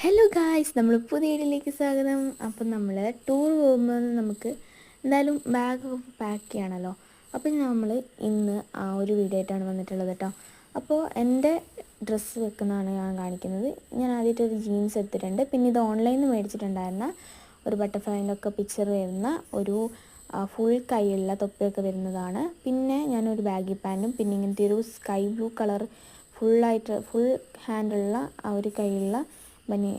Hello guys, നമ്മൾ പുതിയ വീഡിയോയിലേക്ക് സ്വാഗതം. അപ്പം നമ്മൾ ടൂർ പോകുമ്പോൾ നമുക്ക് എന്തായാലും ബാഗ് പാക്ക് ചെയ്യണമല്ലോ. അപ്പം നമ്മൾ ഇന്ന് ആ ഒരു വീഡിയോ ആയിട്ടാണ് വന്നിട്ടുള്ളത് കേട്ടോ. അപ്പോൾ എൻ്റെ ഡ്രസ്സ് വെക്കുന്നതാണ് ഞാൻ കാണിക്കുന്നത്. ഞാൻ ആദ്യമായിട്ട് ഒരു ജീൻസ് എടുത്തിട്ടുണ്ട്. പിന്നെ ഇത് ഓൺലൈനിൽ നിന്ന് മേടിച്ചിട്ടുണ്ടായിരുന്ന ഒരു ബട്ടർഫ്ലൈൻ്റെ ഒക്കെ പിക്ചർ വരുന്ന ഒരു ഫുൾ കൈയുള്ള തൊപ്പിയൊക്കെ വരുന്നതാണ്. പിന്നെ ഞാനൊരു ബാഗി പാൻറ്റും പിന്നെ ഇങ്ങനത്തെ ഒരു സ്കൈ ബ്ലൂ കളർ ഫുൾ ഹാൻഡുള്ള ആ ഒരു കൈയുള്ള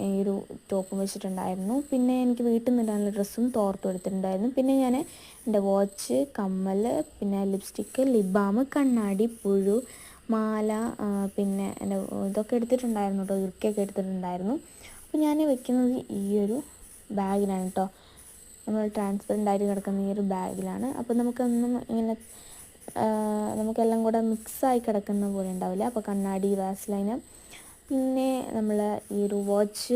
ഈ ഒരു ടോപ്പും വെച്ചിട്ടുണ്ടായിരുന്നു. പിന്നെ എനിക്ക് വീട്ടിൽ നിന്ന് ഇടാനുള്ള ഡ്രസ്സും തോർത്തും എടുത്തിട്ടുണ്ടായിരുന്നു. പിന്നെ ഞാൻ എൻ്റെ വാച്ച്, കമ്മൽ, പിന്നെ ലിപ്സ്റ്റിക്ക്, ലിപ് ബാം, കണ്ണാടി, പുഴു, മാല, പിന്നെ എൻ്റെ ഇതൊക്കെ എടുത്തിട്ടുണ്ടായിരുന്നു കേട്ടോ. ഇറുക്കിയൊക്കെ എടുത്തിട്ടുണ്ടായിരുന്നു. അപ്പോൾ ഞാൻ വെക്കുന്നത് ഈ ഒരു ബാഗിലാണ് കേട്ടോ. നമ്മൾ ട്രാൻസ്പെറൻ്റ് ആയിട്ട് കിടക്കുന്ന ഈ ഒരു ബാഗിലാണ്. അപ്പോൾ നമുക്കൊന്നും ഇങ്ങനെ നമുക്കെല്ലാം കൂടെ മിക്സായി കിടക്കുന്ന പോലെ ഉണ്ടാവില്ല. അപ്പോൾ കണ്ണാടി, വാസ്ലൈന്, പിന്നെ നമ്മൾ ഈ ഒരു വാച്ച്,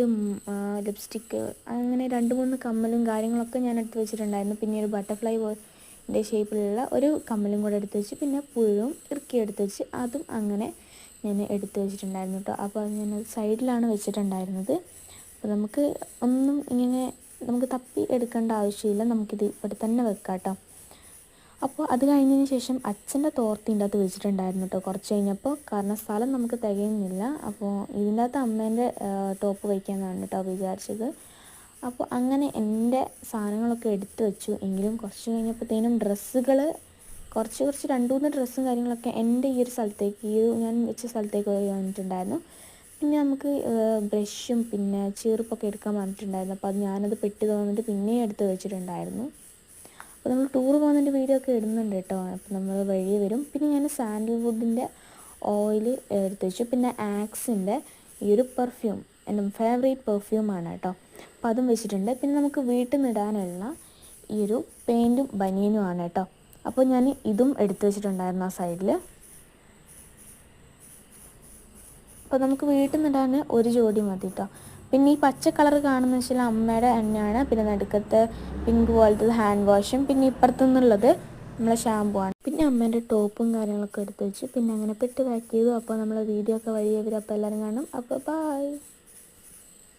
ലിപ്സ്റ്റിക്ക്, അങ്ങനെ 2-3 കമ്മലും കാര്യങ്ങളൊക്കെ ഞാൻ എടുത്ത് വെച്ചിട്ടുണ്ടായിരുന്നു. പിന്നെ ഒരു ബട്ടർഫ്ലൈൻ്റെ ഷേപ്പിലുള്ള ഒരു കമ്മലും കൂടെ എടുത്ത് വെച്ച്, പിന്നെ പുഴുവും ഇറുക്കി എടുത്ത് വെച്ച് അതും അങ്ങനെ ഞാൻ എടുത്ത് വെച്ചിട്ടുണ്ടായിരുന്നു കേട്ടോ. അപ്പോൾ അത് ഞാൻ സൈഡിലാണ് വെച്ചിട്ടുണ്ടായിരുന്നത്. അപ്പോൾ നമുക്ക് ഒന്നും ഇങ്ങനെ നമുക്ക് തപ്പി എടുക്കേണ്ട ആവശ്യമില്ല, നമുക്കിത് ഇവിടെ തന്നെ വെക്കാം കേട്ടോ. അപ്പോൾ അത് കഴിഞ്ഞതിന് ശേഷം അച്ഛൻ്റെ തോർത്തിൻ്റെ അകത്ത് വെച്ചിട്ടുണ്ടായിരുന്നു കേട്ടോ കുറച്ച് കഴിഞ്ഞപ്പോൾ, കാരണം സ്ഥലം നമുക്ക് തികയുന്നില്ല. അപ്പോൾ ഇതിൻ്റെ അകത്ത് അമ്മേൻ്റെ ടോപ്പ് വയ്ക്കാമെന്നാണ് കേട്ടോ വിചാരിച്ചത്. അപ്പോൾ അങ്ങനെ എൻ്റെ സാധനങ്ങളൊക്കെ എടുത്തു വെച്ചു. എങ്കിലും കുറച്ച് കഴിഞ്ഞപ്പോഴത്തേനും ഡ്രസ്സുകൾ കുറച്ച് 2-3 ഡ്രസ്സും കാര്യങ്ങളൊക്കെ എൻ്റെ ഈ ഒരു സ്ഥലത്തേക്ക്, ഞാൻ വെച്ച സ്ഥലത്തേക്ക് വന്നിട്ടുണ്ടായിരുന്നു. പിന്നെ നമുക്ക് ബ്രഷും പിന്നെ ചീർപ്പൊക്കെ എടുക്കാൻ പറഞ്ഞിട്ടുണ്ടായിരുന്നു. അപ്പോൾ അത് ഞാനത് പെട്ട് തോന്നിട്ട് പിന്നെയും എടുത്ത് വെച്ചിട്ടുണ്ടായിരുന്നു. അപ്പോൾ നമ്മൾ ടൂർ പോകുന്നതിൻ്റെ വീഡിയോ ഒക്കെ ഇടുന്നുണ്ട് കേട്ടോ. അപ്പോൾ നമ്മൾ വഴി വരും. പിന്നെ ഞാൻ സാൻഡൽവുഡിൻ്റെ ഓയിൽ എടുത്ത് വെച്ചു. പിന്നെ ആക്സിൻ്റെ ഈ ഒരു പെർഫ്യൂം എൻ്റെ ഫേവറേറ്റ് പെർഫ്യൂമാണ് കേട്ടോ. അപ്പോൾ അതും വെച്ചിട്ടുണ്ട്. പിന്നെ നമുക്ക് വീട്ടിൽ നിന്ന് ഇടാനുള്ള ഈ ഒരു പാൻറ്റും ബനിയനുമാണ് കേട്ടോ. അപ്പോൾ ഞാൻ ഇതും എടുത്ത് വെച്ചിട്ടുണ്ടായിരുന്നു ആ സൈഡിൽ. അപ്പോൾ നമുക്ക് വീട്ടിൽ നിന്ന് ഇടാൻ ഒരു ജോഡി മതി കേട്ടോ. പിന്നെ ഈ പച്ച കളർ കാണുന്ന വെച്ചാൽ അമ്മയുടെ എണ്ണയാണ്. പിന്നെ നടുക്കത്തെ പിങ്ക് പോലത്തെ ഹാൻഡ് വാഷും, പിന്നെ ഇപ്പുറത്തുനിന്നുള്ളത് നമ്മളെ ഷാമ്പു ആണ്. പിന്നെ അമ്മേൻ്റെ ടോപ്പും കാര്യങ്ങളൊക്കെ എടുത്ത് വെച്ച് പിന്നെ അങ്ങനെ പെട്ട് പാക്ക് ചെയ്തു. അപ്പോൾ നമ്മളെ വീഡിയോ ഒക്കെ വഴി വരും. അപ്പോൾ എല്ലാവരും കാണും. അപ്പോൾ ബൈ.